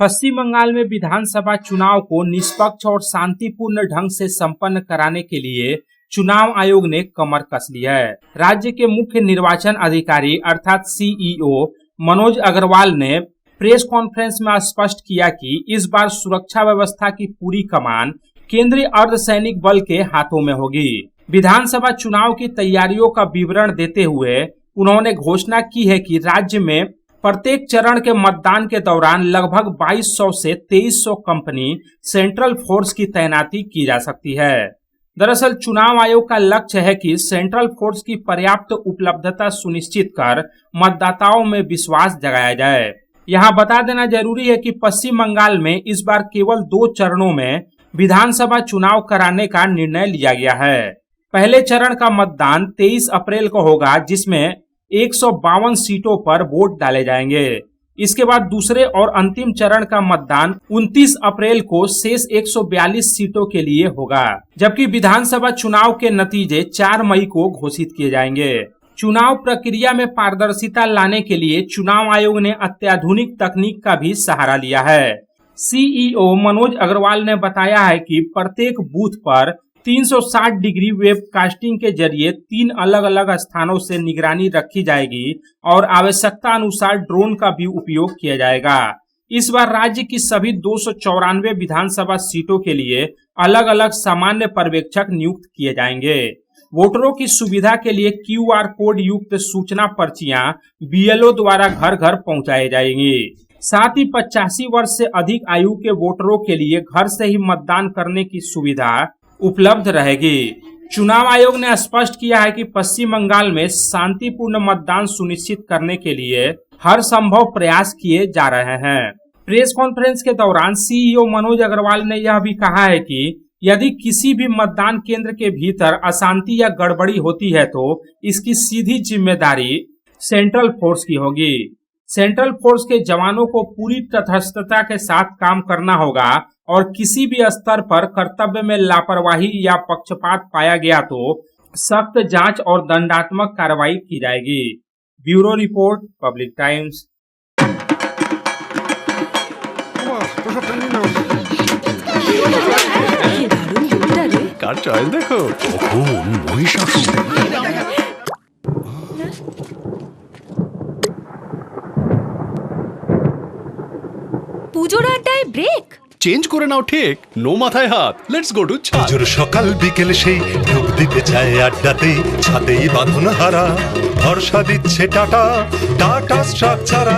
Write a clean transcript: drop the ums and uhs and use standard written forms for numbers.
पश्चिम बंगाल में विधानसभा चुनाव को निष्पक्ष और शांतिपूर्ण ढंग से संपन्न कराने के लिए चुनाव आयोग ने कमर कस ली है। राज्य के मुख्य निर्वाचन अधिकारी अर्थात सीईओ मनोज अग्रवाल ने प्रेस कॉन्फ्रेंस में स्पष्ट किया कि इस बार सुरक्षा व्यवस्था की पूरी कमान केंद्रीय अर्धसैनिक बल के हाथों में होगी। विधानसभा चुनाव की तैयारियों का विवरण देते हुए उन्होंने घोषणा की है कि राज्य में प्रत्येक चरण के मतदान के दौरान लगभग 2200 से 2300 कंपनी सेंट्रल फोर्स की तैनाती की जा सकती है। दरअसल चुनाव आयोग का लक्ष्य है कि सेंट्रल फोर्स की पर्याप्त उपलब्धता सुनिश्चित कर मतदाताओं में विश्वास जगाया जाए। यहाँ बता देना जरूरी है कि पश्चिम बंगाल में इस बार केवल 2 चरणों में विधानसभा चुनाव कराने का निर्णय लिया गया है। पहले चरण का मतदान 23 अप्रैल को होगा, जिसमें 152 सीटों पर वोट डाले जाएंगे। इसके बाद दूसरे और अंतिम चरण का मतदान 29 अप्रैल को शेष 142 सीटों के लिए होगा, जबकि विधानसभा चुनाव के नतीजे 4 मई को घोषित किए जाएंगे। चुनाव प्रक्रिया में पारदर्शिता लाने के लिए चुनाव आयोग ने अत्याधुनिक तकनीक का भी सहारा लिया है। सीईओ मनोज अग्रवाल ने बताया है कि प्रत्येक बूथ पर 360 डिग्री वेबकास्टिंग के जरिए 3 अलग अलग स्थानों से निगरानी रखी जाएगी और आवश्यकता अनुसार ड्रोन का भी उपयोग किया जाएगा। इस बार राज्य की सभी 294 विधानसभा सीटों के लिए अलग अलग सामान्य पर्यवेक्षक नियुक्त किए जाएंगे। वोटरों की सुविधा के लिए QR कोड युक्त सूचना पर्चियां BLO द्वारा घर घर पहुंचाई जाएंगी। साथ ही 85 वर्ष से अधिक आयु के वोटरों के लिए घर से ही मतदान करने की सुविधा उपलब्ध रहेगी। चुनाव आयोग ने स्पष्ट किया है कि पश्चिम बंगाल में शांतिपूर्ण मतदान सुनिश्चित करने के लिए हर संभव प्रयास किए जा रहे हैं। प्रेस कॉन्फ्रेंस के दौरान सीईओ मनोज अग्रवाल ने यह भी कहा है कि यदि किसी भी मतदान केंद्र के भीतर अशांति या गड़बड़ी होती है तो इसकी सीधी जिम्मेदारी सेंट्रल फोर्स की होगी। सेंट्रल फोर्स के जवानों को पूरी तटस्थता के साथ काम करना होगा और किसी भी स्तर पर कर्तव्य में लापरवाही या पक्षपात पाया गया तो सख्त जांच और दंडात्मक कार्रवाई की जाएगी। Bureau report, public times. কার চয়েস দেখো পুজোর আড্ডায় ব্রেক চেঞ্জ করে নাও ঠিক, নো মাথায় হাত। লেটস গো টু ছা। পুজোর সকাল বিকেল সেই ডুব দিতে চায় আড্ডাতেই, ছাদেই বাঁধন হারা ভরসা দিচ্ছে টাটা স্ট্রাকচারা।